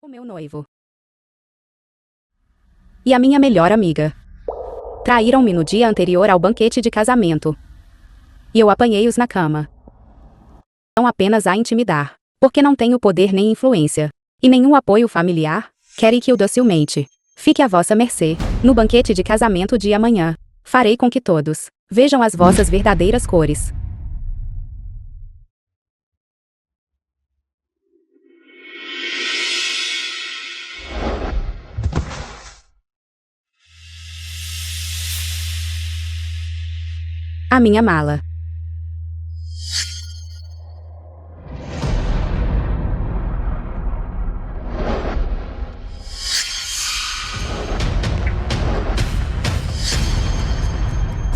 O meu noivo. E a minha melhor amiga. Traíram-me no dia anterior ao banquete de casamento. E eu apanhei-os na cama. Não apenas a intimidar, porque não tenho poder nem influência, e nenhum apoio familiar, querem que eu docilmente fique à vossa mercê, no banquete de casamento de amanhã. Farei com que todos vejam as vossas verdadeiras cores. A minha mala.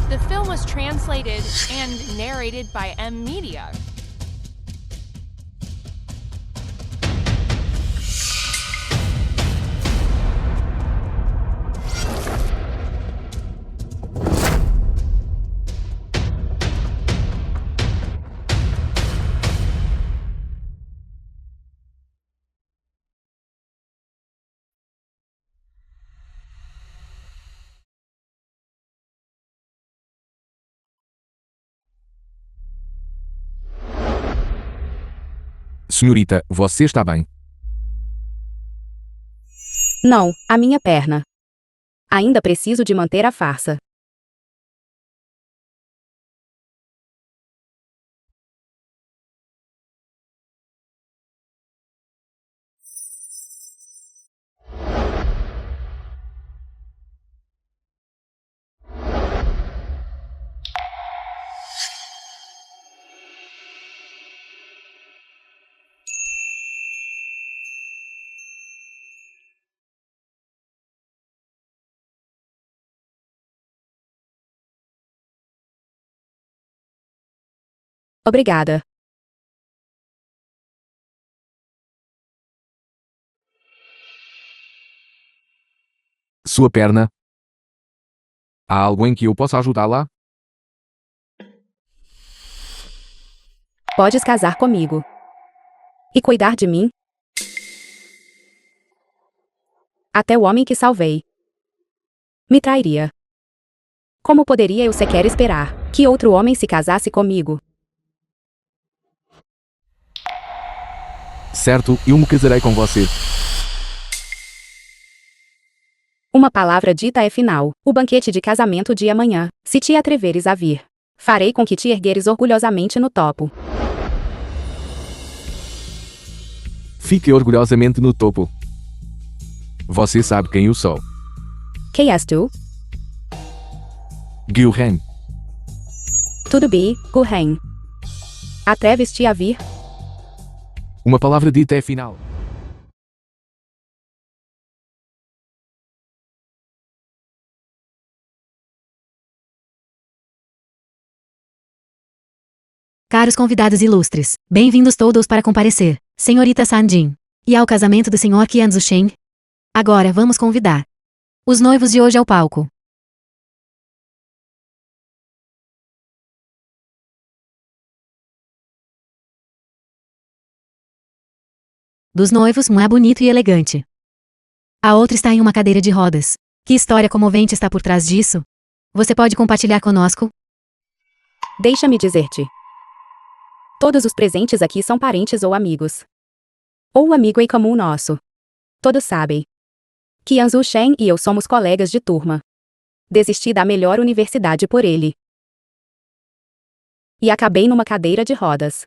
The film was translated and narrated by M Media. Senhorita, você está bem? Não, a minha perna. Ainda preciso de manter a farsa. Obrigada. Sua perna? Há algo em que eu possa ajudá-la? Podes casar comigo. E cuidar de mim? Até o homem que salvei me trairia. Como poderia eu sequer esperar que outro homem se casasse comigo? Certo, eu me casarei com você. Uma palavra dita é final. O banquete de casamento de amanhã, se te atreveres a vir, farei com que te ergueres orgulhosamente no topo. Fique orgulhosamente no topo. Você sabe quem eu sou. Quem és tu? Gilren. Tudo bem, Gurren. Atreves-te a vir? Uma palavra dita é final. Caros convidados ilustres, bem-vindos todos para comparecer, senhorita Sanjin, e ao casamento do senhor Qianzu Sheng. Agora vamos convidar os noivos de hoje ao palco. Dos noivos, um é bonito e elegante. A outra está em uma cadeira de rodas. Que história comovente está por trás disso? Você pode compartilhar conosco? Deixa-me dizer-te. Todos os presentes aqui são parentes ou amigos. Ou amigo em comum nosso. Todos sabem. Qianzu Shen e eu somos colegas de turma. Desisti da melhor universidade por ele. E acabei numa cadeira de rodas.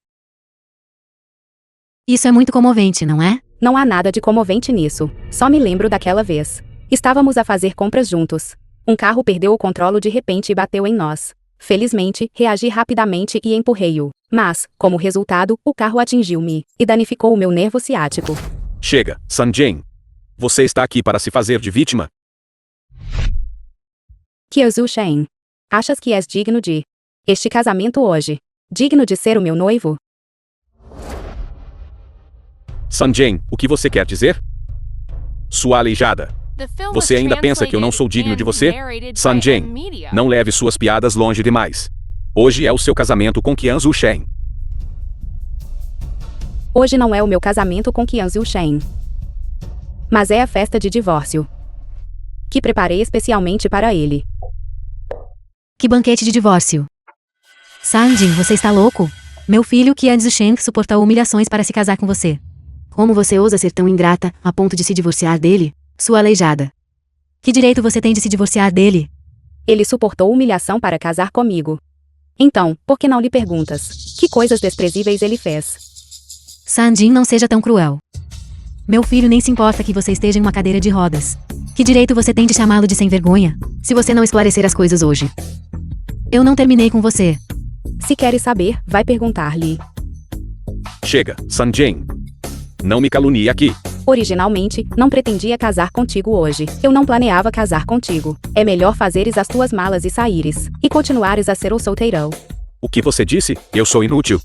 Isso é muito comovente, não é? Não há nada de comovente nisso. Só me lembro daquela vez. Estávamos a fazer compras juntos. Um carro perdeu o controle de repente e bateu em nós. Felizmente, reagi rapidamente e empurrei-o. Mas, como resultado, o carro atingiu-me e danificou o meu nervo ciático. Chega, Sanjin. Você está aqui para se fazer de vítima? Qianzu Shen. Achas que és digno de este casamento hoje? Digno de ser o meu noivo? Sanjin, o que você quer dizer? Sua aleijada. The film was Você ainda pensa que eu não sou digno de você? translated and narrated by Sanjin, M Media. não leve suas piadas longe demais. Hoje é o seu casamento com Qianzu Shen. Hoje não é o meu casamento com Qianzu Shen. Mas é a festa de divórcio que preparei especialmente para ele. Que banquete de divórcio. Sanjin, você está louco? Meu filho Qianzu Sheng suportou humilhações para se casar com você. Como você ousa ser tão ingrata, a ponto de se divorciar dele? Sua aleijada. Que direito você tem de se divorciar dele? Ele suportou humilhação para casar comigo. Então, por que não lhe perguntas? Que coisas desprezíveis ele fez? Sanjin, não seja tão cruel. Meu filho nem se importa que você esteja em uma cadeira de rodas. Que direito você tem de chamá-lo de sem vergonha, se você não esclarecer as coisas hoje? Eu não terminei com você. Se queres saber, vai perguntar-lhe. Chega, Sanjin. Não me calunie aqui. Originalmente, não pretendia casar contigo hoje. Eu não planeava casar contigo. É melhor fazeres as tuas malas e saíres, e continuares a ser o solteirão. O que você disse? Eu sou inútil.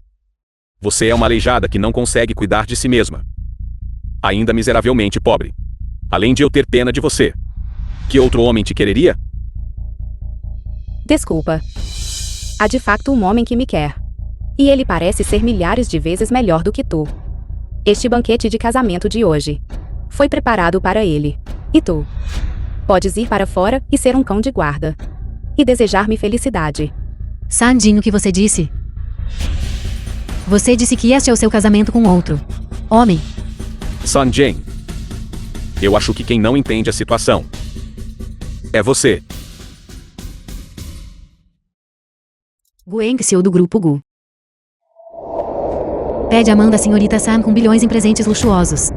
Você é uma aleijada que não consegue cuidar de si mesma. Ainda miseravelmente pobre. Além de eu ter pena de você. Que outro homem te quereria? Desculpa. Há de facto um homem que me quer. E ele parece ser milhares de vezes melhor do que tu. Este banquete de casamento de hoje foi preparado para ele. E tu? Podes ir para fora e ser um cão de guarda. E desejar-me felicidade. Sanjin, o que você disse? Você disse que este é o seu casamento com outro homem. Sanjin. Eu acho que quem não entende a situação é você. Gueng-Xiu do Grupo Gu. Pede a mão da senhorita San com bilhões em presentes luxuosos.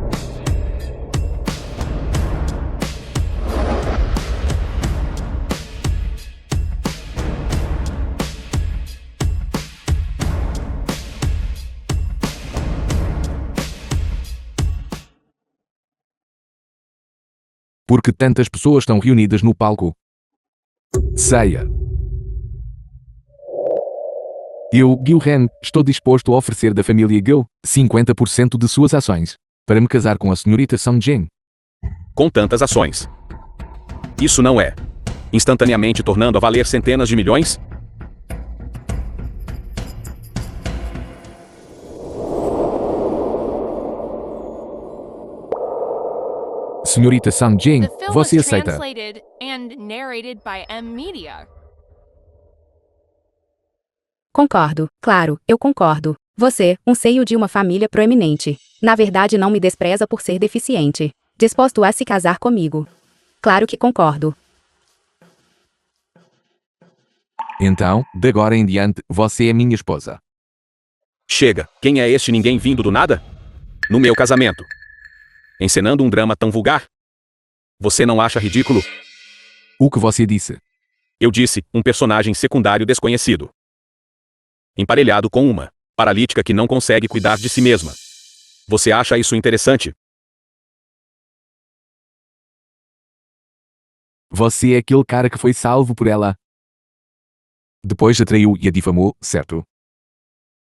Por que tantas pessoas estão reunidas no palco? Ceia. Eu, Gil Ren, estou disposto a oferecer da família Gil 50% de suas ações para me casar com a senhorita Sanjin. Com tantas ações. Isso não é instantaneamente tornando a valer centenas de milhões? Senhorita Sanjin, The film was você aceita? translated and narrated by M Media. Concordo, claro, eu concordo. Você, um seio de uma família proeminente. Na verdade não me despreza por ser deficiente. Disposto a se casar comigo. Claro que concordo. Então, de agora em diante, você é minha esposa. Chega, quem é este ninguém vindo do nada? No meu casamento. Encenando um drama tão vulgar? Você não acha ridículo? O que você disse? Eu disse, um personagem secundário desconhecido. Emparelhado com uma paralítica que não consegue cuidar de si mesma. Você acha isso interessante? Você é aquele cara que foi salvo por ela. Depois a traiu e a difamou, certo?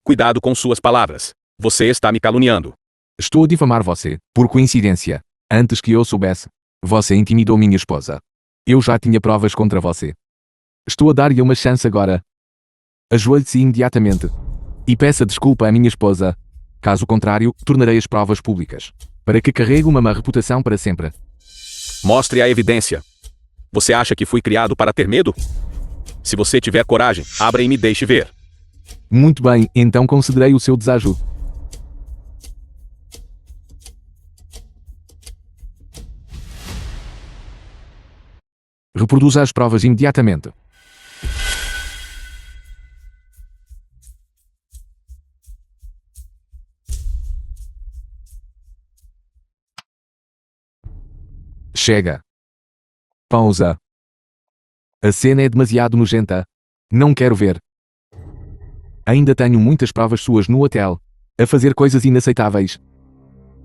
Cuidado com suas palavras. Você está me caluniando. Estou a difamar você, por coincidência. Antes que eu soubesse, você intimidou minha esposa. Eu já tinha provas contra você. Estou a dar-lhe uma chance agora. Ajoelhe-se imediatamente. E peça desculpa à minha esposa. Caso contrário, tornarei as provas públicas. Para que carregue uma má reputação para sempre. Mostre a evidência. Você acha que fui criado para ter medo? Se você tiver coragem, abra e me deixe ver. Muito bem, então concederei o seu desejo. Reproduza as provas imediatamente. Chega. Pausa. A cena é demasiado nojenta. Não quero ver. Ainda tenho muitas provas suas no hotel, a fazer coisas inaceitáveis.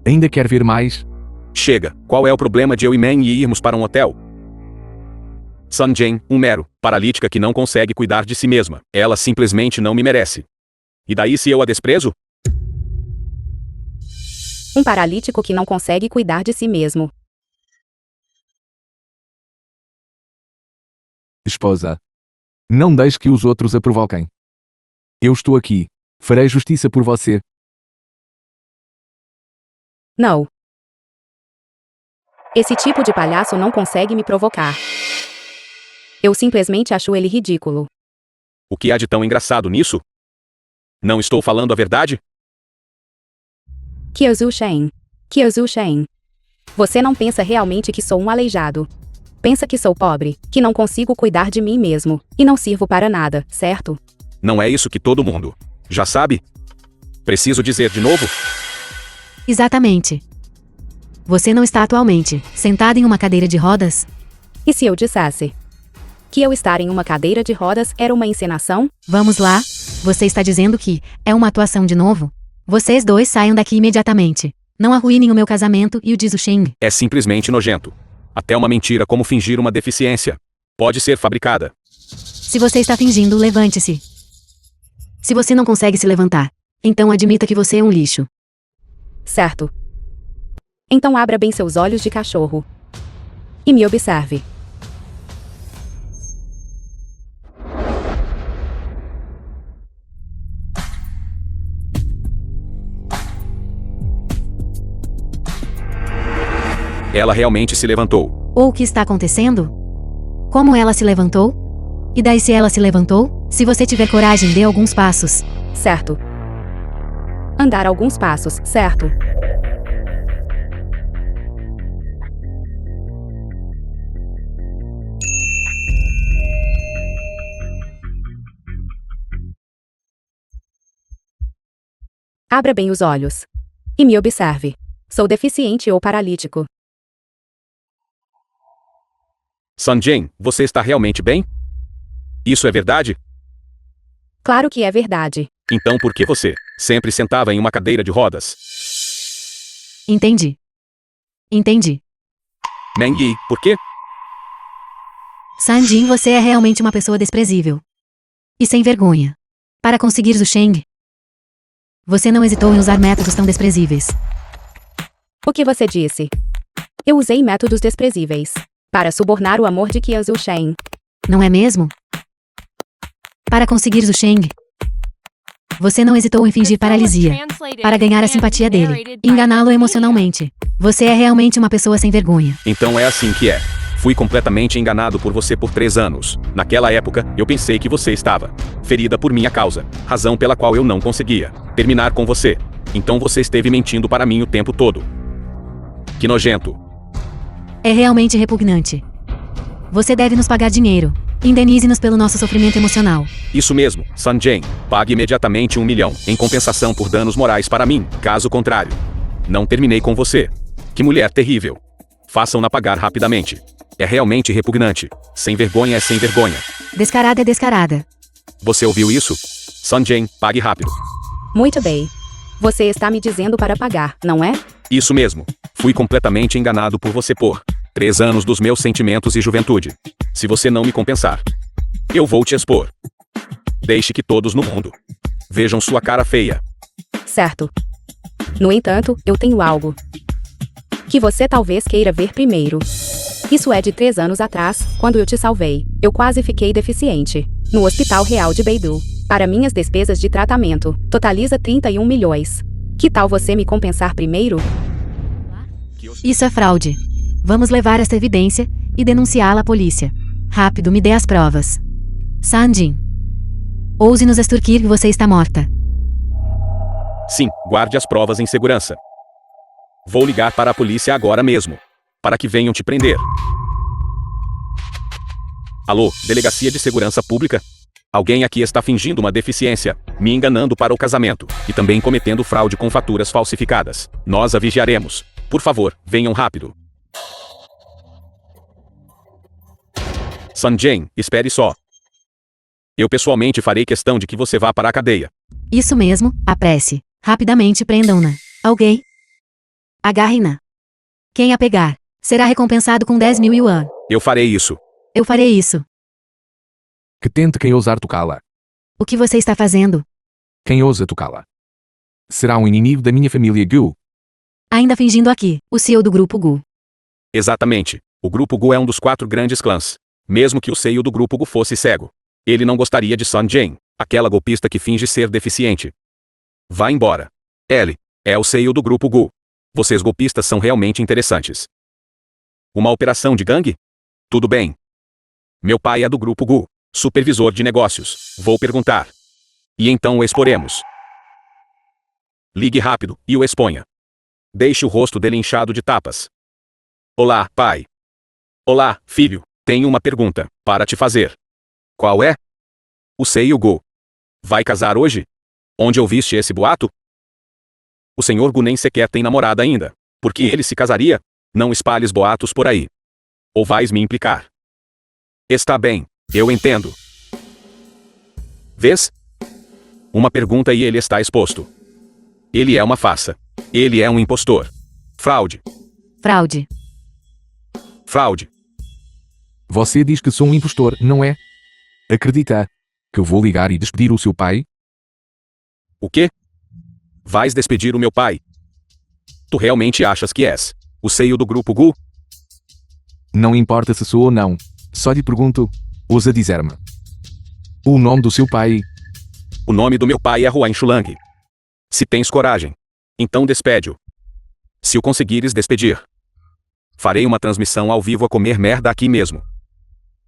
Ainda quer ver mais? Chega, qual é o problema de eu e Man Yi irmos para um hotel? Sanjin, um mero paralítica que não consegue cuidar de si mesma. Ela simplesmente não me merece. E daí se eu a desprezo? Um paralítico que não consegue cuidar de si mesmo. Esposa. Não deixe que os outros a provoquem. Eu estou aqui. Farei justiça por você. Não. Esse tipo de palhaço não consegue me provocar. Eu simplesmente acho ele ridículo. O que há de tão engraçado nisso? Não estou falando a verdade? Kyozu Shen. Kyozu Shen. Você não pensa realmente que sou um aleijado. Pensa que sou pobre, que não consigo cuidar de mim mesmo, e não sirvo para nada, certo? Não é isso que todo mundo já sabe? Preciso dizer de novo? Exatamente. Você não está atualmente sentado em uma cadeira de rodas? E se eu dissesse que eu estar em uma cadeira de rodas era uma encenação? Vamos lá? Você está dizendo que é uma atuação de novo? Vocês dois saiam daqui imediatamente. Não arruinem o meu casamento e o de Sheng. É simplesmente nojento. Até uma mentira como fingir uma deficiência pode ser fabricada. Se você está fingindo, levante-se. Se você não consegue se levantar, então admita que você é um lixo. Certo. Então abra bem seus olhos de cachorro. E me observe. Ela realmente se levantou. Ou o que está acontecendo? Como ela se levantou? E daí se ela se levantou? Se você tiver coragem, dê alguns passos. Certo. Andar alguns passos, certo? Abra bem os olhos. E me observe. Sou deficiente ou paralítico. Sanjin, você está realmente bem? Isso é verdade? Claro que é verdade. Então por que você sempre sentava em uma cadeira de rodas? Entendi. Entendi. Mengyi, por quê? Sanjin, você é realmente uma pessoa desprezível. E sem vergonha. Para conseguir Sheng, você não hesitou em usar métodos tão desprezíveis. O que você disse? Eu usei métodos desprezíveis para subornar o amor de Kyozu Shen. Não é mesmo? Para conseguir Sheng, você não hesitou em fingir paralisia para ganhar a simpatia dele, enganá-lo emocionalmente. Você é realmente uma pessoa sem vergonha. Então é assim que é. Fui completamente enganado por você por 3 anos. Naquela época, eu pensei que você estava ferida por minha causa, razão pela qual eu não conseguia terminar com você. Então você esteve mentindo para mim o tempo todo. Que nojento. É realmente repugnante. Você deve nos pagar dinheiro. Indenize-nos pelo nosso sofrimento emocional. Isso mesmo, Sanjin. Pague imediatamente 1 milhão em compensação por danos morais para mim. Caso contrário, não terminei com você. Que mulher terrível. Façam-na pagar rapidamente. É realmente repugnante. Sem vergonha é sem vergonha. Descarada é descarada. Você ouviu isso? Sanjin, pague rápido. Muito bem. Você está me dizendo para pagar, não é? Isso mesmo. Fui completamente enganado por você por 3 anos dos meus sentimentos e juventude. Se você não me compensar, eu vou te expor. Deixe que todos no mundo vejam sua cara feia. Certo. No entanto, eu tenho algo que você talvez queira ver primeiro. Isso é de 3 anos atrás, quando eu te salvei. Eu quase fiquei deficiente no Hospital Real de Beidou. Para minhas despesas de tratamento, totaliza 31 milhões. Que tal você me compensar primeiro? Isso é fraude. Vamos levar esta evidência e denunciá-la à polícia. Rápido, me dê as provas. Sanjin. Ouse nos extorquir que você está morta. Sim, guarde as provas em segurança. Vou ligar para a polícia agora mesmo, para que venham te prender. Alô, Delegacia de Segurança Pública? Alguém aqui está fingindo uma deficiência, me enganando para o casamento, e também cometendo fraude com faturas falsificadas. Nós a vigiaremos. Por favor, venham rápido. Sanjin, espere só. Eu pessoalmente farei questão de que você vá para a cadeia. Isso mesmo, apresse. Rapidamente prendam-na. Alguém? Agarre-na. Quem a pegar será recompensado com 10 mil yuan. Eu farei isso. Eu farei isso. Que tente quem ousar tocá-la. O que você está fazendo? Quem ousa tocá-la será um inimigo da minha família Gu. Ainda fingindo aqui, o CEO do Grupo Gu. Exatamente. O Grupo Gu é um dos 4 grandes clãs. Mesmo que o CEO do Grupo Gu fosse cego, ele não gostaria de Sanjin, aquela golpista que finge ser deficiente. Vá embora. Ele é o CEO do Grupo Gu. Vocês golpistas são realmente interessantes. Uma operação de gangue? Tudo bem. Meu pai é do Grupo Gu, supervisor de negócios. Vou perguntar. E então o exporemos. Ligue rápido e o exponha. Deixe o rosto dele inchado de tapas. Olá, pai. Olá, filho. Tenho uma pergunta para te fazer. Qual é? O Sei Gu vai casar hoje? Onde ouviste esse boato? O senhor Gu nem sequer tem namorada ainda. Por que ele se casaria? Não espalhes boatos por aí. Ou vais me implicar? Está bem, eu entendo. Vês? Uma pergunta e ele está exposto. Ele é uma farsa. Ele é um impostor. Fraude. Fraude. Fraude. Você diz que sou um impostor, não é? Acredita que eu vou ligar e despedir o seu pai? O quê? Vais despedir o meu pai? Tu realmente achas que és o CEO do Grupo Gu? Não importa se sou ou não. Só lhe pergunto, ousa dizer-me o nome do seu pai. O nome do meu pai é Huan Shulang. Se tens coragem, então despede-o. Se o conseguires despedir, farei uma transmissão ao vivo a comer merda aqui mesmo.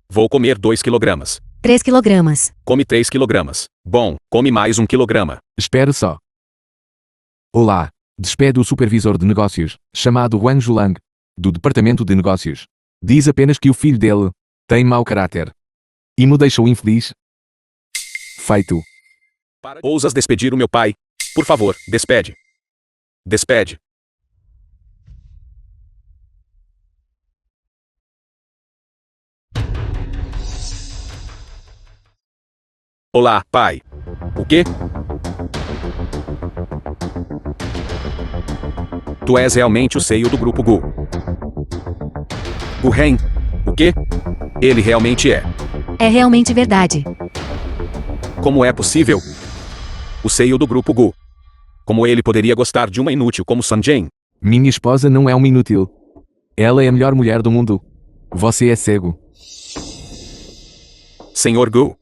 Vou comer 2 quilogramas. 3 quilogramas. Come 3 quilogramas. Bom, come mais 1 quilograma. Espere só. Olá, despede o supervisor de negócios, chamado Huan Zhulang, do departamento de negócios. Diz apenas que o filho dele tem mau caráter e me deixou infeliz. Feito. Ousas despedir o meu pai? Por favor, despede. Despede. Olá, pai. O quê? Tu és realmente o CEO do Grupo Gu. Gu Ren. O quê? Ele realmente é. É realmente verdade. Como é possível? O CEO do Grupo Gu. Como ele poderia gostar de uma inútil como Sanjin? Minha esposa não é uma inútil. Ela é a melhor mulher do mundo. Você é cego. Senhor Gu.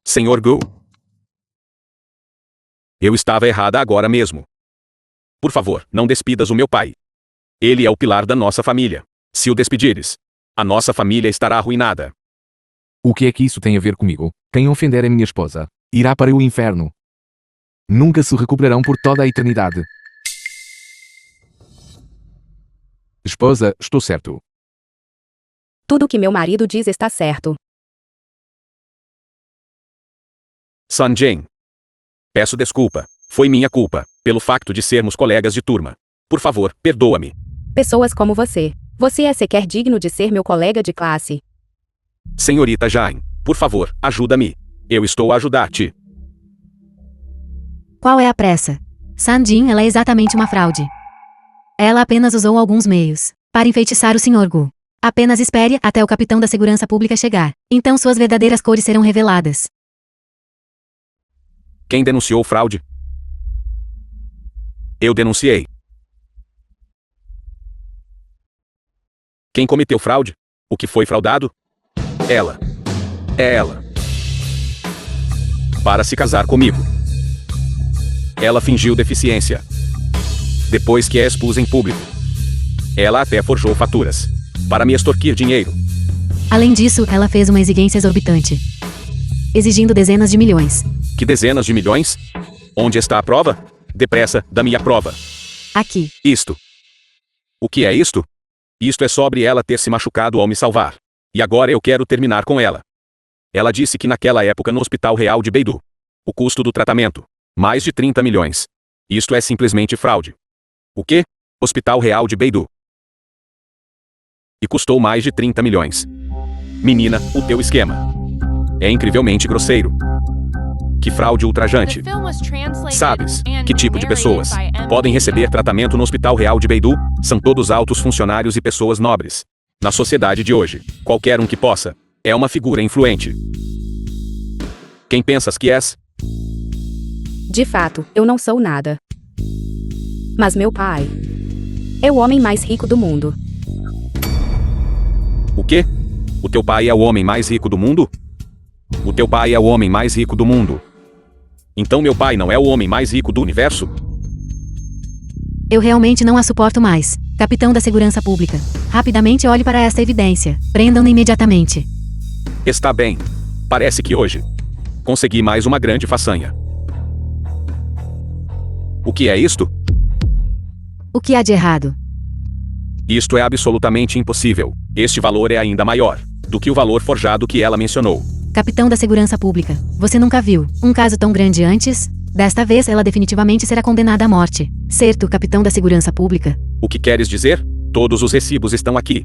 Senhor Gu. Eu estava errada agora mesmo. Por favor, não despidas o meu pai. Ele é o pilar da nossa família. Se o despedires, a nossa família estará arruinada. O que é que isso tem a ver comigo? Quem ofender a minha esposa irá para o inferno. Nunca se recuperarão por toda a eternidade. Esposa, estou certo. Tudo o que meu marido diz está certo. Sanjin. Peço desculpa. Foi minha culpa, pelo facto de sermos colegas de turma. Por favor, perdoa-me. Pessoas como você. Você é sequer digno de ser meu colega de classe. Senhorita Jain, por favor, ajuda-me. Eu estou a ajudar-te. Qual é a pressa? Sanjin, ela é exatamente uma fraude. Ela apenas usou alguns meios para enfeitiçar o Sr. Gu. Apenas espere até o capitão da segurança pública chegar. Então suas verdadeiras cores serão reveladas. Quem denunciou fraude? Eu denunciei. Quem cometeu fraude? O que foi fraudado? Ela. É ela. Para se casar comigo. Ela fingiu deficiência. Depois que a expus em público. Ela até forjou faturas. Para me extorquir dinheiro. Além disso, ela fez uma exigência exorbitante. Exigindo dezenas de milhões. Que dezenas de milhões? Onde está a prova? Depressa, dá-me a prova. Aqui. Isto. O que é isto? Isto é sobre ela ter se machucado ao me salvar. E agora eu quero terminar com ela. Ela disse que naquela época no Hospital Real de Beidou, o custo do tratamento, mais de 30 milhões. Isto é simplesmente fraude. O quê? Hospital Real de Beidou. E custou mais de 30 milhões. Menina, o teu esquema é incrivelmente grosseiro. Que fraude ultrajante. Sabes que tipo de pessoas podem receber tratamento no Hospital Real de Beidou? São todos altos funcionários e pessoas nobres. Na sociedade de hoje, qualquer um que possa é uma figura influente. Quem pensas que és? De fato, eu não sou nada. Mas meu pai é o homem mais rico do mundo. O quê? O teu pai é o homem mais rico do mundo? O teu pai é o homem mais rico do mundo. Então meu pai não é o homem mais rico do universo? Eu realmente não a suporto mais. Capitão da Segurança Pública. Rapidamente olhe para esta evidência. Prendam-no imediatamente. Está bem. Parece que hoje consegui mais uma grande façanha. O que é isto? O que há de errado? Isto é absolutamente impossível. Este valor é ainda maior do que o valor forjado que ela mencionou. Capitão da Segurança Pública. Você nunca viu um caso tão grande antes? Desta vez ela definitivamente será condenada à morte. Certo, Capitão da Segurança Pública? O que queres dizer? Todos os recibos estão aqui.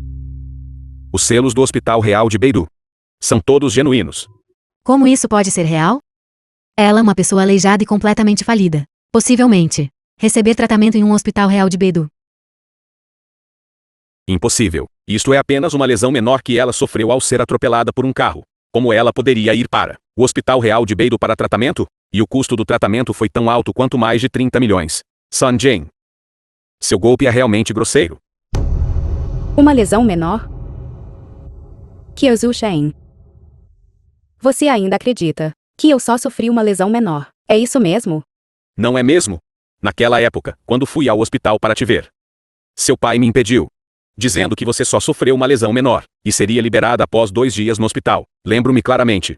Os selos do Hospital Real de Beirut. São todos genuínos. Como isso pode ser real? Ela é uma pessoa aleijada e completamente falida. Possivelmente. Receber tratamento em um hospital real de Beirut. Impossível. Isto é apenas uma lesão menor que ela sofreu ao ser atropelada por um carro. Como ela poderia ir para o Hospital Real de Beirut para tratamento? E o custo do tratamento foi tão alto quanto mais de 30 milhões. Sanjay. Seu golpe é realmente grosseiro. Uma lesão menor? Kyozu Shen. Você ainda acredita que eu só sofri uma lesão menor? É isso mesmo? Não é mesmo? Naquela época, quando fui ao hospital para te ver, seu pai me impediu, dizendo que você só sofreu uma lesão menor e seria liberada após 2 dias no hospital. Lembro-me claramente.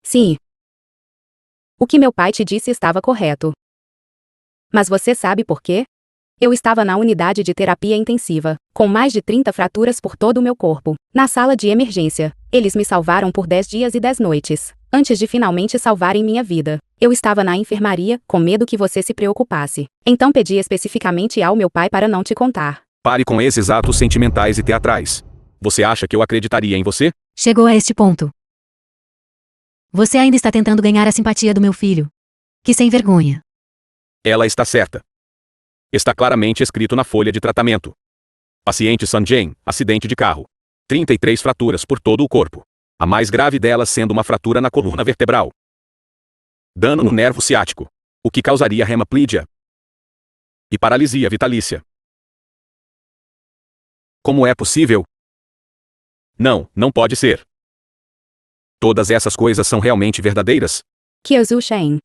Sim. O que meu pai te disse estava correto. Mas você sabe por quê? Eu estava na unidade de terapia intensiva, com mais de 30 fraturas por todo o meu corpo, na sala de emergência. Eles me salvaram por 10 dias e 10 noites, antes de finalmente salvarem minha vida. Eu estava na enfermaria, com medo que você se preocupasse. Então pedi especificamente ao meu pai para não te contar. Pare com esses atos sentimentais e teatrais. Você acha que eu acreditaria em você? Chegou a este ponto. Você ainda está tentando ganhar a simpatia do meu filho. Que sem vergonha. Ela está certa. Está claramente escrito na folha de tratamento. Paciente Sanjay, acidente de carro. 33 fraturas por todo o corpo. A mais grave delas sendo uma fratura na coluna vertebral. Dano no nervo ciático, o que causaria hemiplegia e paralisia vitalícia. Como é possível? Não, não pode ser. Todas essas coisas são realmente verdadeiras? Kyozu Shen.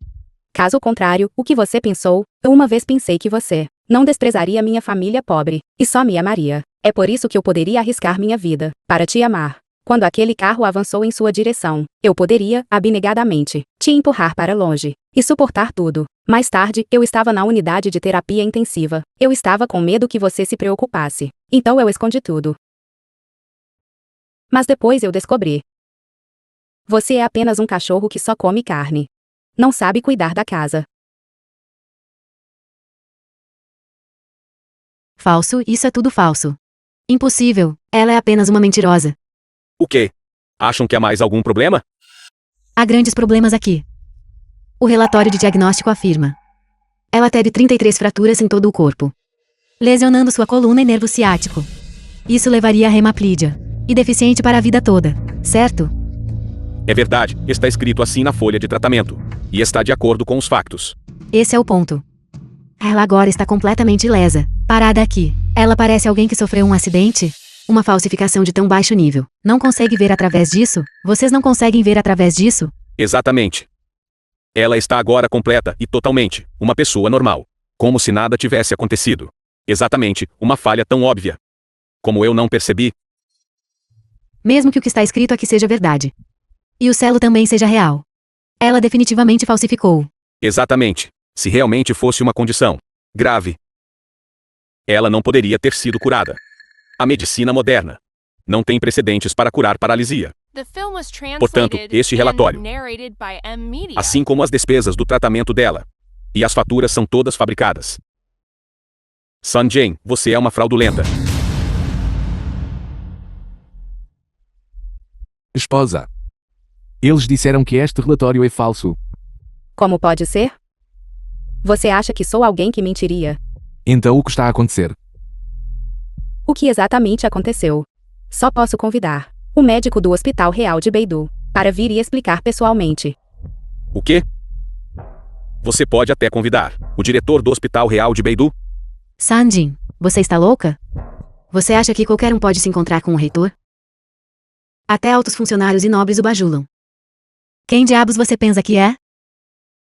Caso contrário, o que você pensou? Eu uma vez pensei que você não desprezaria minha família pobre, e só me amaria. É por isso que eu poderia arriscar minha vida, para te amar. Quando aquele carro avançou em sua direção, eu poderia, abnegadamente, te empurrar para longe e suportar tudo. Mais tarde, eu estava na unidade de terapia intensiva. Eu estava com medo que você se preocupasse. Então eu escondi tudo. Mas depois eu descobri. Você é apenas um cachorro que só come carne. Não sabe cuidar da casa. Falso, isso é tudo falso. Impossível, ela é apenas uma mentirosa. O quê? Acham que há mais algum problema? Há grandes problemas aqui. O relatório de diagnóstico afirma. Ela teve 33 fraturas em todo o corpo, lesionando sua coluna e nervo ciático. Isso levaria a hemiplegia e deficiente para a vida toda, certo? É verdade, está escrito assim na folha de tratamento. E está de acordo com os factos. Esse é o ponto. Ela agora está completamente ilesa, parada aqui. Ela parece alguém que sofreu um acidente? Uma falsificação de tão baixo nível. Não consegue ver através disso? Vocês não conseguem ver através disso? Exatamente. Ela está agora completa e totalmente uma pessoa normal. Como se nada tivesse acontecido. Exatamente, uma falha tão óbvia. Como eu não percebi? Mesmo que o que está escrito aqui seja verdade. E o selo também seja real. Ela definitivamente falsificou. Exatamente. Se realmente fosse uma condição grave, ela não poderia ter sido curada. A medicina moderna não tem precedentes para curar paralisia. The film was Portanto, translated este relatório, and narrated by M Media. assim como as despesas do tratamento dela e as faturas são todas fabricadas. Sanjay, você é uma fraudulenta. Esposa. Eles disseram que este relatório é falso. Como pode ser? Você acha que sou alguém que mentiria? Então o que está a acontecer? O que exatamente aconteceu? Só posso convidar o médico do Hospital Real de Beirut para vir e explicar pessoalmente. O quê? Você pode até convidar o diretor do Hospital Real de Beirut? Sanjin, você está louca? Você acha que qualquer um pode se encontrar com o reitor? Até altos funcionários e nobres o bajulam. Quem diabos você pensa que é?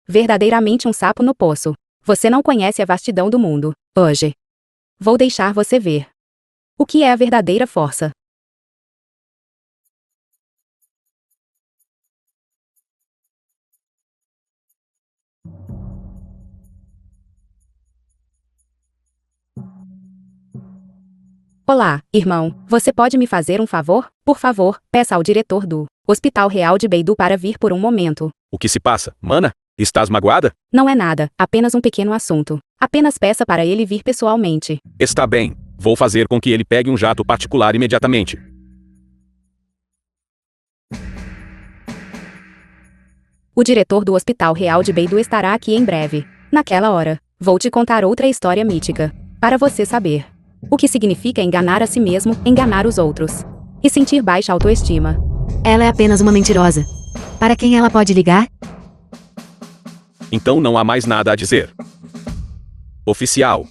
Verdadeiramente um sapo no poço. Você não conhece a vastidão do mundo. Hoje, vou deixar você ver o que é a verdadeira força. Olá, irmão, você pode me fazer um favor? Por favor, peça ao diretor do Hospital Real de Beidou para vir por um momento. O que se passa, mana? Estás magoada? Não é nada, apenas um pequeno assunto. Apenas peça para ele vir pessoalmente. Está bem. Vou fazer com que ele pegue um jato particular imediatamente. O diretor do Hospital Real de Beidou estará aqui em breve. Naquela hora, vou te contar outra história mítica, para você saber o que significa enganar a si mesmo, enganar os outros e sentir baixa autoestima. Ela é apenas uma mentirosa. Para quem ela pode ligar? Então não há mais nada a dizer. Oficial.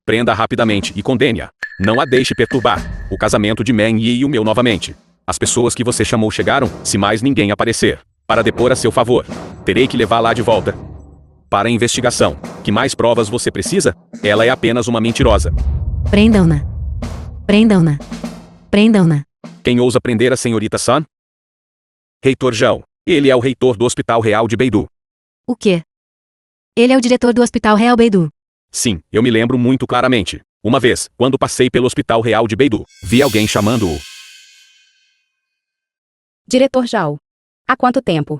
Prenda rapidamente e condene-a. Não a deixe perturbar o casamento de Man e o meu novamente. As pessoas que você chamou chegaram, se mais ninguém aparecer, para depor a seu favor. Terei que levá-la de volta para a investigação. Que mais provas você precisa? Ela é apenas uma mentirosa. Prendam-na. Prendam-na. Prendam-na. Quem ousa prender a senhorita Sun? Reitor Zhao. Ele é o reitor do Hospital Real de Beidou. O quê? Ele é o diretor do Hospital Real Beidou. Sim, eu me lembro muito claramente. Uma vez, quando passei pelo Hospital Real de Beidou, vi alguém chamando-o. Diretor Zhao. Há quanto tempo?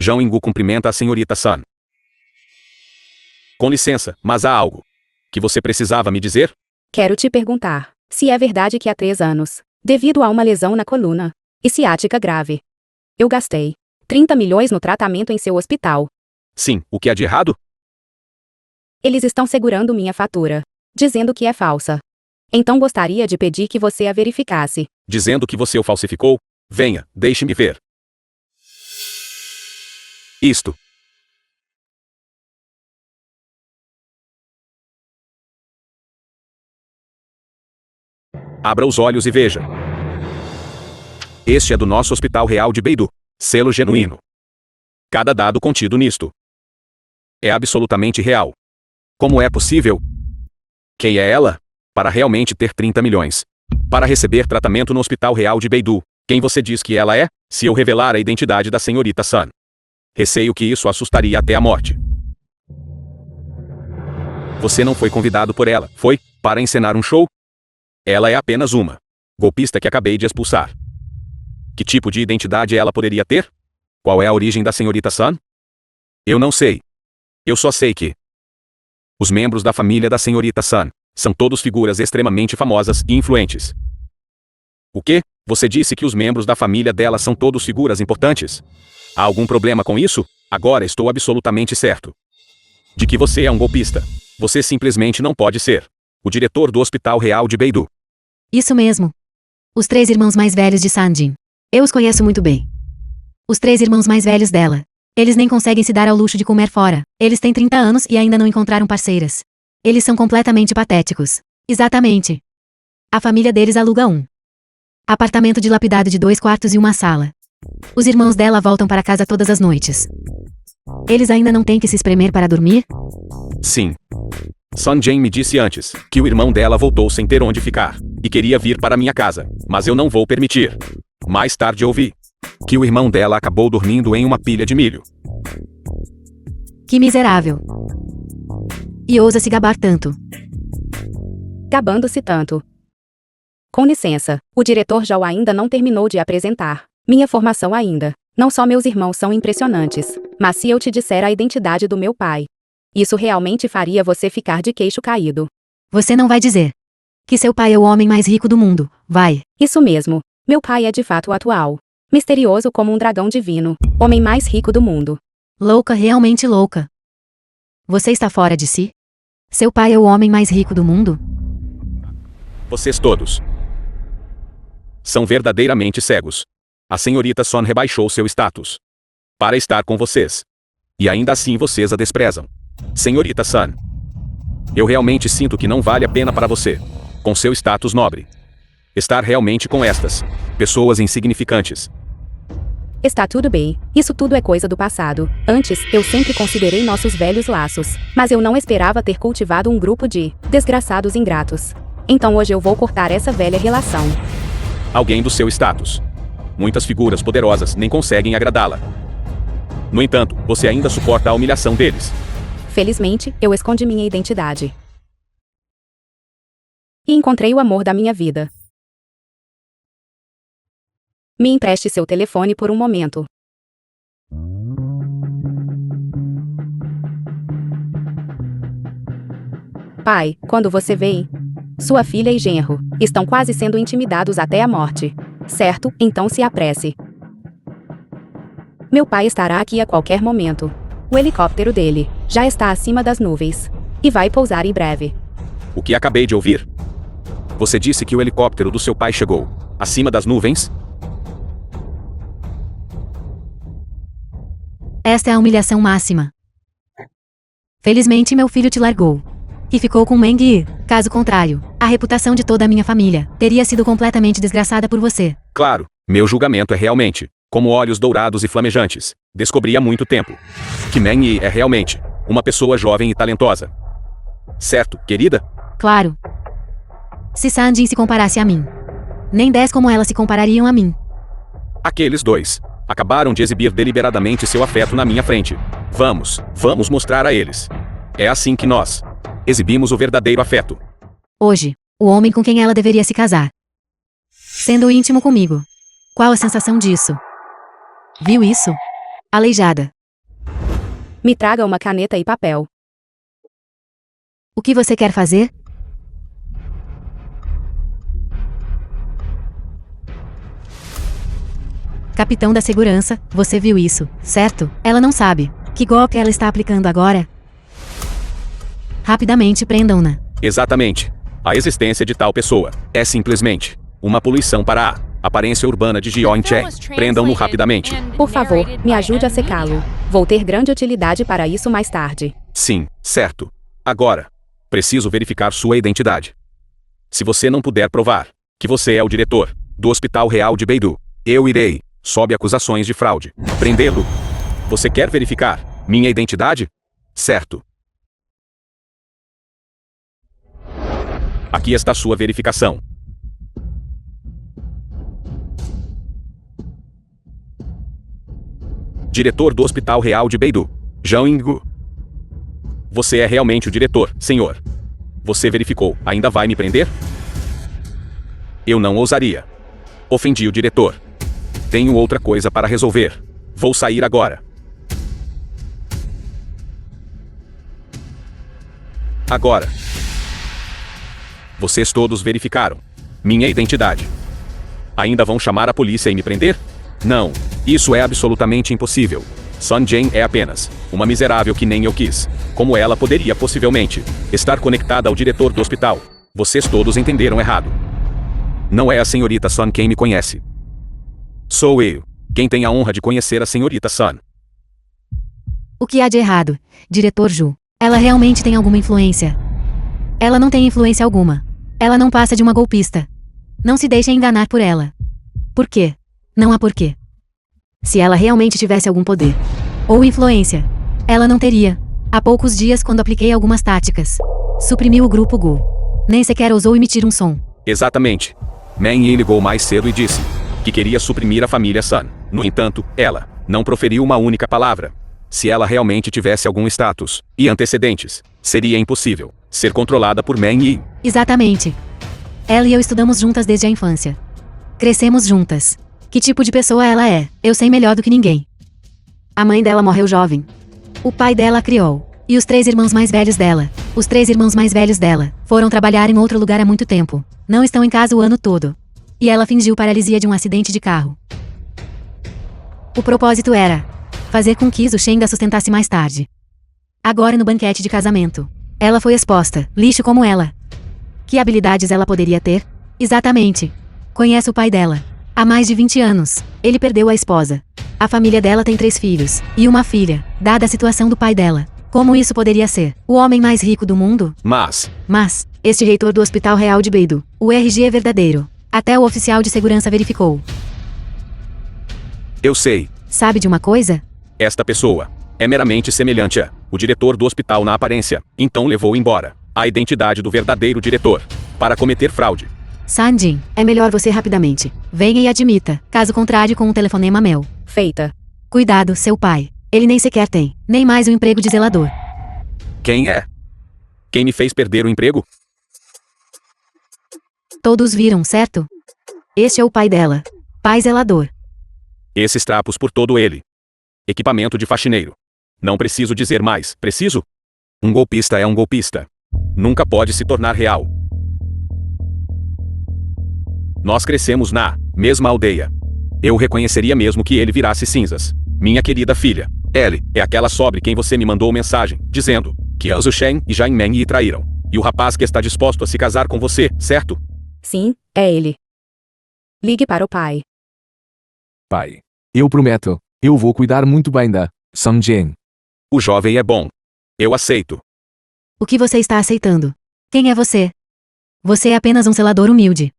Zhao Yinggu cumprimenta a senhorita Sun. Com licença, mas há algo que você precisava me dizer? Quero te perguntar se é verdade que há 3 anos, devido a uma lesão na coluna e ciática grave, eu gastei 30 milhões no tratamento em seu hospital. Sim, o que há de errado? Eles estão segurando minha fatura, dizendo que é falsa. Então gostaria de pedir que você a verificasse. Dizendo que você o falsificou? Venha, deixe-me ver. Isto. Abra os olhos e veja. Este é do nosso Hospital Real de Beidou. Selo genuíno. Cada dado contido nisto é absolutamente real. Como é possível? Quem é ela? Para realmente ter 30 milhões. Para receber tratamento no Hospital Real de Beidou. Quem você diz que ela é? Se eu revelar a identidade da senhorita Sun. Receio que isso assustaria até a morte. Você não foi convidado por ela, foi? Para encenar um show? Ela é apenas uma golpista que acabei de expulsar. Que tipo de identidade ela poderia ter? Qual é a origem da senhorita Sun? Eu não sei. Eu só sei que os membros da família da senhorita Sun são todos figuras extremamente famosas e influentes. O quê? Você disse que os membros da família dela são todos figuras importantes? Há algum problema com isso? Agora estou absolutamente certo de que você é um golpista. Você simplesmente não pode ser o diretor do Hospital Real de Beidou. Isso mesmo. Os 3 irmãos mais velhos de Sanjin. Eu os conheço muito bem. Os 3 irmãos mais velhos dela. Eles nem conseguem se dar ao luxo de comer fora. Eles têm 30 anos e ainda não encontraram parceiras. Eles são completamente patéticos. Exatamente. A família deles aluga um apartamento dilapidado de 2 quartos e uma sala. Os irmãos dela voltam para casa todas as noites. Eles ainda não têm que se espremer para dormir? Sim. Sun Jian me disse antes que o irmão dela voltou sem ter onde ficar e queria vir para minha casa, mas eu não vou permitir. Mais tarde ouvi que o irmão dela acabou dormindo em uma pilha de milho. Que miserável. E ousa se gabar tanto. Gabando-se tanto. Com licença, o diretor Zhao ainda não terminou de apresentar minha formação ainda. Não só meus irmãos são impressionantes, mas se eu te disser a identidade do meu pai, isso realmente faria você ficar de queixo caído. Você não vai dizer que seu pai é o homem mais rico do mundo, vai? Isso mesmo. Meu pai é de fato atual. Misterioso como um dragão divino. Homem mais rico do mundo. Louca, realmente louca. Você está fora de si? Seu pai é o homem mais rico do mundo? Vocês todos são verdadeiramente cegos. A senhorita Sun rebaixou seu status para estar com vocês. E ainda assim vocês a desprezam. Senhorita Sun, eu realmente sinto que não vale a pena para você, com seu status nobre, estar realmente com estas pessoas insignificantes. Está tudo bem, isso tudo é coisa do passado. Antes, eu sempre considerei nossos velhos laços, mas eu não esperava ter cultivado um grupo de desgraçados ingratos. Então hoje eu vou cortar essa velha relação. Alguém do seu status. Muitas figuras poderosas nem conseguem agradá-la. No entanto, você ainda suporta a humilhação deles. Felizmente, eu escondi minha identidade. E encontrei o amor da minha vida. Me empreste seu telefone por um momento. Pai, quando você vem, sua filha e genro estão quase sendo intimidados até a morte. Certo? Então se apresse. Meu pai estará aqui a qualquer momento. O helicóptero dele já está acima das nuvens e vai pousar em breve. O que acabei de ouvir? Você disse que o helicóptero do seu pai chegou acima das nuvens? Esta é a humilhação máxima. Felizmente meu filho te largou. E ficou com Meng Yi. Caso contrário, a reputação de toda a minha família teria sido completamente desgraçada por você. Claro, meu julgamento é realmente como olhos dourados e flamejantes. Descobri há muito tempo que Meng Yi é realmente uma pessoa jovem e talentosa. Certo, querida? Claro. Se Sanjin se comparasse a mim, nem 10 como ela se comparariam a mim. Aqueles dois acabaram de exibir deliberadamente seu afeto na minha frente. Vamos mostrar a eles. É assim que nós exibimos o verdadeiro afeto. Hoje, o homem com quem ela deveria se casar. Sendo íntimo comigo. Qual a sensação disso? Viu isso? Aleijada. Me traga uma caneta e papel. O que você quer fazer? Capitão da segurança, você viu isso, certo? Ela não sabe. Que golpe ela está aplicando agora? Rapidamente prendam-na. Exatamente. A existência de tal pessoa é simplesmente uma poluição para a aparência urbana de Jeon Che. Prendam-no rapidamente. Por favor, me ajude a secá-lo. Vou ter grande utilidade para isso mais tarde. Sim, certo. Agora, preciso verificar sua identidade. Se você não puder provar que você é o diretor do Hospital Real de Beidou, eu irei, sob acusações de fraude, prendê-lo. Você quer verificar minha identidade? Certo. Aqui está sua verificação. Diretor do Hospital Real de Beidou, Zhang Yinggu. Você é realmente o diretor, senhor. Você verificou, ainda vai me prender? Eu não ousaria. Ofendi o diretor. Tenho outra coisa para resolver. Vou sair agora. Agora. Vocês todos verificaram minha identidade. Ainda vão chamar a polícia e me prender? Não, isso é absolutamente impossível. Sun Jane é apenas uma miserável que nem eu quis. Como ela poderia possivelmente estar conectada ao diretor do hospital? Vocês todos entenderam errado. Não é a senhorita Sun quem me conhece. Sou eu, quem tem a honra de conhecer a senhorita Sun. O que há de errado, diretor Ju? Ela realmente tem alguma influência? Ela não tem influência alguma. Ela não passa de uma golpista. Não se deixe enganar por ela. Por quê? Não há porquê. Se ela realmente tivesse algum poder ou influência, ela não teria. Há poucos dias, quando apliquei algumas táticas, suprimiu o grupo Gu. Nem sequer ousou emitir um som. Exatamente. Meng Yi ligou mais cedo e disse que queria suprimir a família Sun. No entanto, ela não proferiu uma única palavra. Se ela realmente tivesse algum status e antecedentes, seria impossível ser controlada por Meng Yi. Exatamente. Ela e eu estudamos juntas desde a infância. Crescemos juntas. Que tipo de pessoa ela é, eu sei melhor do que ninguém. A mãe dela morreu jovem. O pai dela a criou. E os 3 irmãos mais velhos dela. Os 3 irmãos mais velhos dela foram trabalhar em outro lugar há muito tempo. Não estão em casa o ano todo. E ela fingiu paralisia de um acidente de carro. O propósito era fazer com que Zhu Shen a sustentasse mais tarde. Agora no banquete de casamento, ela foi exposta, lixo como ela. Que habilidades ela poderia ter? Exatamente. Conhece o pai dela. Há mais de 20 anos, ele perdeu a esposa. A família dela tem 3 filhos e uma filha, dada a situação do pai dela. Como isso poderia ser o homem mais rico do mundo? Mas, este reitor do Hospital Real de Beidou, o RG é verdadeiro. Até o oficial de segurança verificou. Eu sei, Sabe de uma coisa? Esta pessoa é meramente semelhante a o diretor do hospital na aparência, então levou embora a identidade do verdadeiro diretor para cometer fraude. Sanjin, é melhor você rapidamente. Venha e admita, caso contrário com um telefonema meu. Feita. Cuidado, seu pai. Ele nem sequer tem, nem mais o emprego de zelador. Quem é? Quem me fez perder o emprego? Todos viram, certo? Este é o pai dela. Pai zelador. Esses trapos por todo ele. Equipamento de faxineiro. Não preciso dizer mais, preciso? Um golpista é um golpista. Nunca pode se tornar real. Nós crescemos na mesma aldeia. Eu reconheceria mesmo que ele virasse cinzas. Minha querida filha, Ellie, é aquela sobre quem você me mandou mensagem, dizendo que Elzu Shen e Jiang Meng Yi traíram. E o rapaz que está disposto a se casar com você, certo? Sim, é ele. Ligue para o pai. Pai. Eu prometo, eu vou cuidar muito bem da Sanjin. O jovem é bom. Eu aceito. O que você está aceitando? Quem é você? Você é apenas um zelador humilde.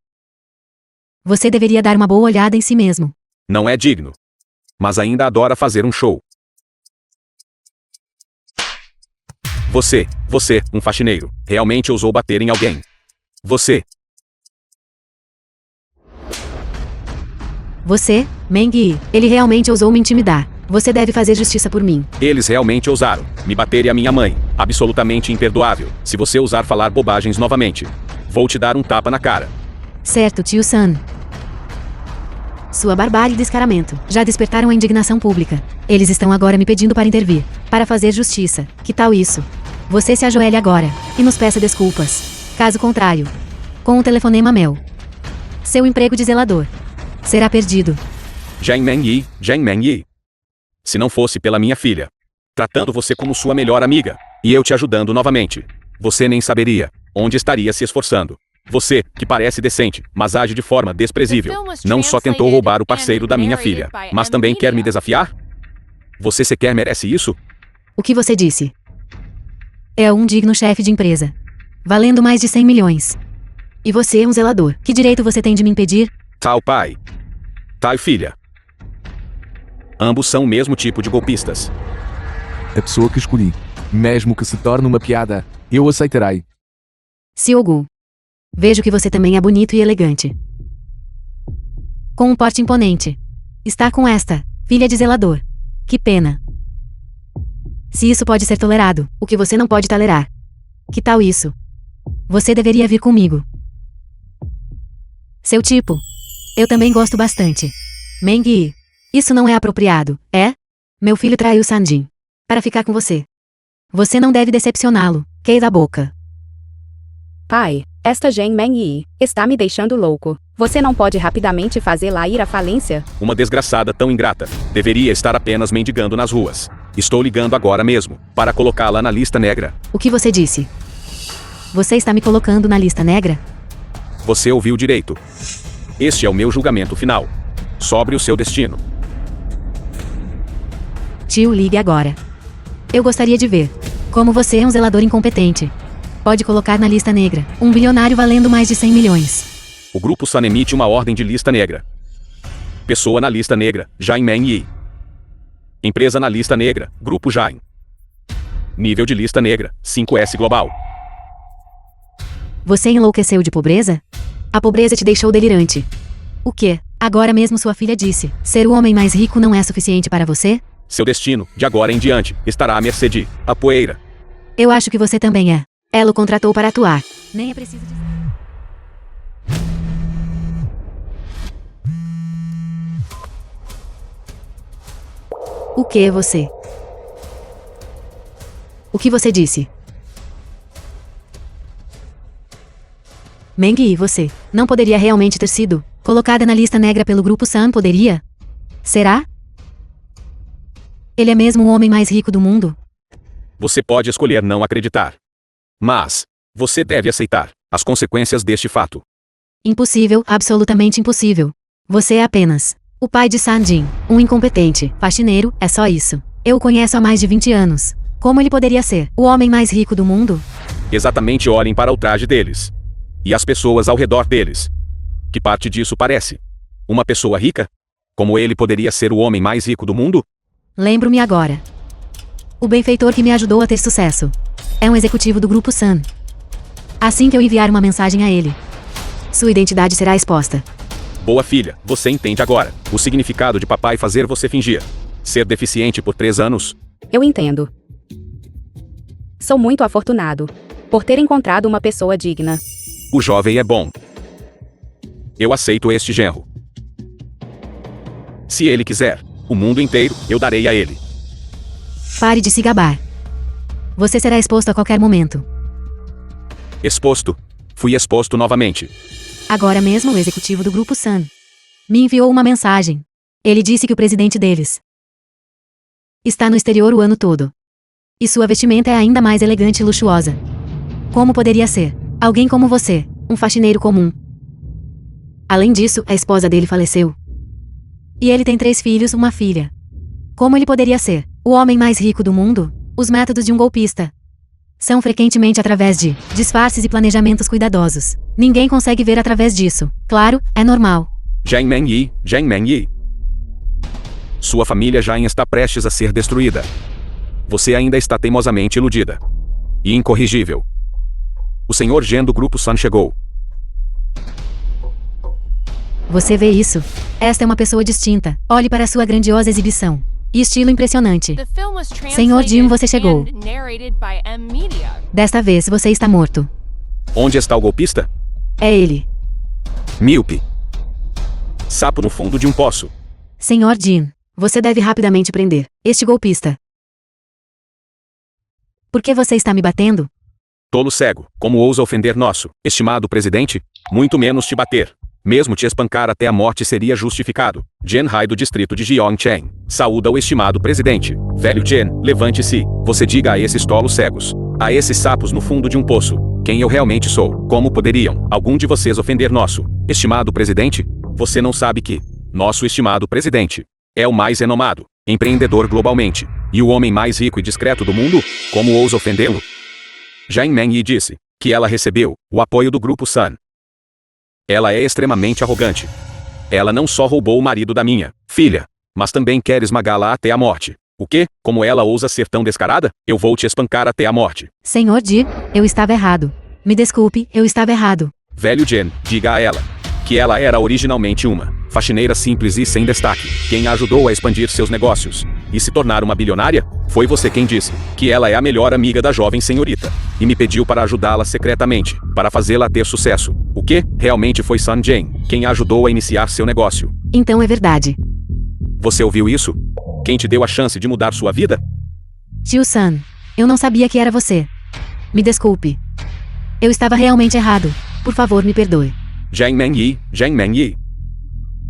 Você deveria dar uma boa olhada em si mesmo. Não é digno. Mas ainda adora fazer um show. Você, um faxineiro, realmente ousou bater em alguém. Você, Meng Yi, ele realmente ousou me intimidar. Você deve fazer justiça por mim. eles realmente ousaram me bater e a minha mãe. Absolutamente imperdoável. Se você ousar falar bobagens novamente, vou te dar um tapa na cara. Certo, tio San. Sua barbárie e descaramento já despertaram a indignação pública. Eles estão agora me pedindo para intervir, para fazer justiça. Que tal isso? Você se ajoelhe agora e nos peça desculpas. Caso contrário, com um telefonema meu, seu emprego de zelador será perdido. Jiang Meng Yi. Se não fosse pela minha filha, tratando você como sua melhor amiga, e eu te ajudando novamente, você nem saberia onde estaria se esforçando. Você, que parece decente, mas age de forma desprezível, não só tentou roubar o parceiro da minha filha, mas também quer me desafiar? Você sequer merece isso? O que você disse? É um digno chefe de empresa, valendo mais de 100 milhões. E você é um zelador. Que direito você tem de me impedir? Tal pai. Tal filha. Ambos são o mesmo tipo de golpistas. A pessoa que escolhi. Mesmo que se torne uma piada, eu aceitarei. Siogu. Vejo que você também é bonito e elegante. Com um porte imponente. Está com esta, filha de zelador. Que pena. Se isso pode ser tolerado, o que você não pode tolerar? Que tal isso? Você deveria vir comigo. Seu tipo. Eu também gosto bastante. Meng Yi. Isso não é apropriado, é? Meu filho traiu Sanjin para ficar com você. Você não deve decepcioná-lo. Queira a boca. Pai, esta Jiang Meng Yi está me deixando louco. Você não pode rapidamente fazê-la ir à falência? Uma desgraçada tão ingrata. Deveria estar apenas mendigando nas ruas. Estou ligando agora mesmo, para colocá-la na lista negra. O que você disse? Você está me colocando na lista negra? Você ouviu direito. Este é o meu julgamento final. Sobre o seu destino. Tio, ligue agora. Eu gostaria de ver como você é um zelador incompetente. Pode colocar na lista negra um bilionário valendo mais de 100 milhões. O grupo Sun emite uma ordem de lista negra. Pessoa na lista negra, Jiang Meng Yi. Empresa na lista negra, Grupo Jiang. Nível de lista negra, 5S Global. Você enlouqueceu de pobreza? A pobreza te deixou delirante. O quê? Agora mesmo sua filha disse, ser o homem mais rico não é suficiente para você? Seu destino, de agora em diante, estará à mercê de a poeira. Eu acho que você também é. Ela o contratou para atuar. Nem é preciso dizer. O que é você? O que você disse? Meng Yi, você não poderia realmente ter sido colocada na lista negra pelo Grupo Sun, poderia? Será? Ele é mesmo o homem mais rico do mundo? Você pode escolher não acreditar. Mas você deve aceitar as consequências deste fato. Impossível, absolutamente impossível. Você é apenas o pai de Sanjin, um incompetente, faxineiro, é só isso. Eu o conheço há mais de 20 anos. Como ele poderia ser o homem mais rico do mundo? Exatamente, olhem para o traje deles. E as pessoas ao redor deles. Que parte disso parece? Uma pessoa rica? Como ele poderia ser o homem mais rico do mundo? Lembro-me agora. O benfeitor que me ajudou a ter sucesso. É um executivo do Grupo Sun. Assim que eu enviar uma mensagem a ele, sua identidade será exposta. Boa filha, você entende agora o significado de papai fazer você fingir ser deficiente por 3 anos? Eu entendo. Sou muito afortunado por ter encontrado uma pessoa digna. O jovem é bom. Eu aceito este genro. Se ele quiser, o mundo inteiro eu darei a ele. Pare de se gabar. Você será exposto a qualquer momento. Exposto. Fui exposto novamente. Agora mesmo o executivo do Grupo Sun me enviou uma mensagem. Ele disse que o presidente deles está no exterior o ano todo. E sua vestimenta é ainda mais elegante e luxuosa. Como poderia ser alguém como você, um faxineiro comum? Além disso, a esposa dele faleceu. E ele tem 3 filhos, uma filha. Como ele poderia ser o homem mais rico do mundo? Os métodos de um golpista são frequentemente através de disfarces e planejamentos cuidadosos. Ninguém consegue ver através disso. Claro, é normal. Zhang Mengyi. Sua família já está prestes a ser destruída. Você ainda está teimosamente iludida. E incorrigível. O senhor Gen do Grupo Sun chegou. Você vê isso? Esta é uma pessoa distinta. Olhe para sua grandiosa exibição. E estilo impressionante. The film was Senhor Jim, você chegou. translated and narrated by M Media. Desta vez você está morto. Onde está o golpista? É ele. Míope. Sapo no fundo de um poço. Senhor Jin, você deve rapidamente prender este golpista. Por que você está me batendo? Tolo cego, como ousa ofender nosso estimado presidente? Muito menos te bater. Mesmo te espancar até a morte seria justificado. Jen Hai do distrito de Jiangcheng saúda o estimado presidente. Velho Jen, levante-se. Você diga a esses tolos cegos, a esses sapos no fundo de um poço, quem eu realmente sou. Como poderiam algum de vocês ofender nosso estimado presidente? Você não sabe que nosso estimado presidente é o mais renomado empreendedor globalmente e o homem mais rico e discreto do mundo? Como ousa ofendê-lo? Zhang Mengyi disse que ela recebeu o apoio do Grupo Sun. Ela é extremamente arrogante. Ela não só roubou o marido da minha filha, mas também quer esmagá-la até a morte. O quê? Como ela ousa ser tão descarada? Eu vou te espancar até a morte. Senhor Ji, eu estava errado. Me desculpe, eu estava errado. Velho Jen, diga a ela que ela era originalmente uma faxineira simples e sem destaque. Quem a ajudou a expandir seus negócios e se tornar uma bilionária? Foi você quem disse que ela é a melhor amiga da jovem senhorita e me pediu para ajudá-la secretamente, para fazê-la ter sucesso. O quê? Realmente foi Sun Jian quem a ajudou a iniciar seu negócio. Então é verdade. Você ouviu isso? Quem te deu a chance de mudar sua vida? Tio Sun, eu não sabia que era você. Me desculpe. Eu estava realmente errado. Por favor, me perdoe. Zhang Mengyi.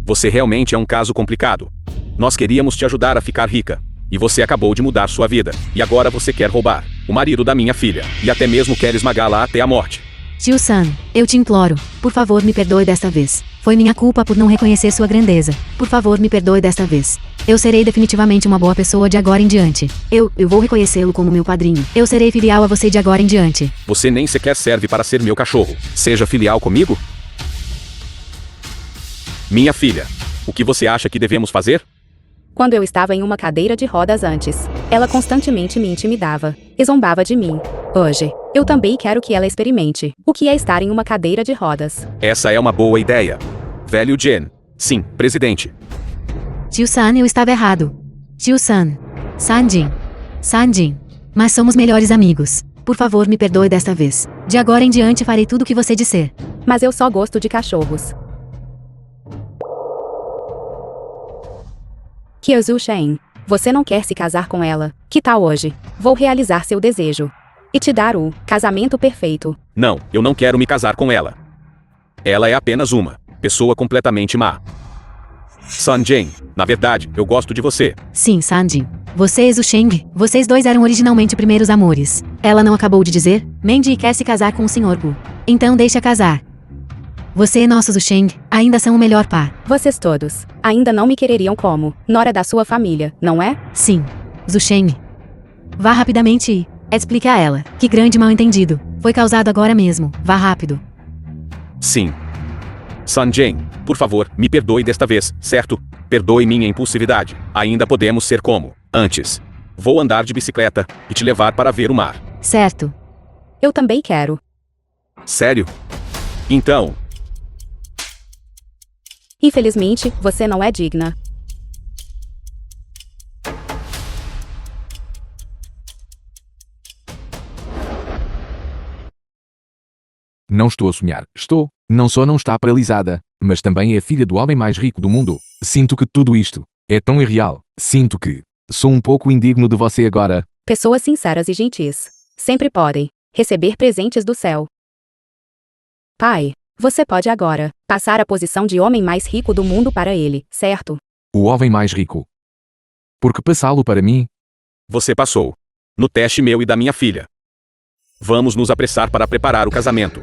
Você realmente é um caso complicado. Nós queríamos te ajudar a ficar rica. E você acabou de mudar sua vida. E agora você quer roubar o marido da minha filha. E até mesmo quer esmagá-la até a morte. Tio Sun, eu te imploro. Por favor, me perdoe desta vez. Foi minha culpa por não reconhecer sua grandeza. Por favor, me perdoe desta vez. Eu serei definitivamente uma boa pessoa de agora em diante. Eu vou reconhecê-lo como meu padrinho. Eu serei filial a você de agora em diante. Você nem sequer serve para ser meu cachorro. Seja filial comigo? Minha filha, o que você acha que devemos fazer? Quando eu estava em uma cadeira de rodas antes, ela constantemente me intimidava e zombava de mim. Hoje, eu também quero que ela experimente o que é estar em uma cadeira de rodas. Essa é uma boa ideia. Velho Jen. Sim, presidente. Tio Sun, eu estava errado. Tio Sun. Sanjin. Mas somos melhores amigos. Por favor, me perdoe desta vez. De agora em diante farei tudo o que você disser. Mas eu só gosto de cachorros. Kyozu Shen, você não quer se casar com ela? Que tal hoje? Vou realizar seu desejo e te dar o casamento perfeito. Não, eu não quero me casar com ela. Ela é apenas uma pessoa completamente má. Sun Jian, na verdade, eu gosto de você. Sim, Sanjin. Você e Zhu Sheng, vocês dois eram originalmente primeiros amores. Ela não acabou de dizer? Mandy quer se casar com o Sr. Gu. Então deixa casar. Você e nosso Zhu Sheng ainda são o melhor par. Vocês todos ainda não me quereriam como nora da sua família, não é? Sim. Zhu Sheng. Vá rapidamente e explique a ela que grande mal-entendido foi causado agora mesmo. Vá rápido. Sim. Sun Jian, por favor, me perdoe desta vez, certo? Perdoe minha impulsividade. Ainda podemos ser como antes. Vou andar de bicicleta e te levar para ver o mar. Certo. Eu também quero. Sério? Então, Infelizmente, você não é digna. Não estou a sonhar. Estou. Não só não está paralisada, mas também é filha do homem mais rico do mundo. Sinto que tudo isto é tão irreal. Sinto que sou um pouco indigno de você agora. Pessoas sinceras e gentis sempre podem receber presentes do céu. Pai, você pode agora passar a posição de homem mais rico do mundo para ele, certo? O homem mais rico. Por que passá-lo para mim? você passou. No teste meu e da minha filha. Vamos nos apressar para preparar o casamento.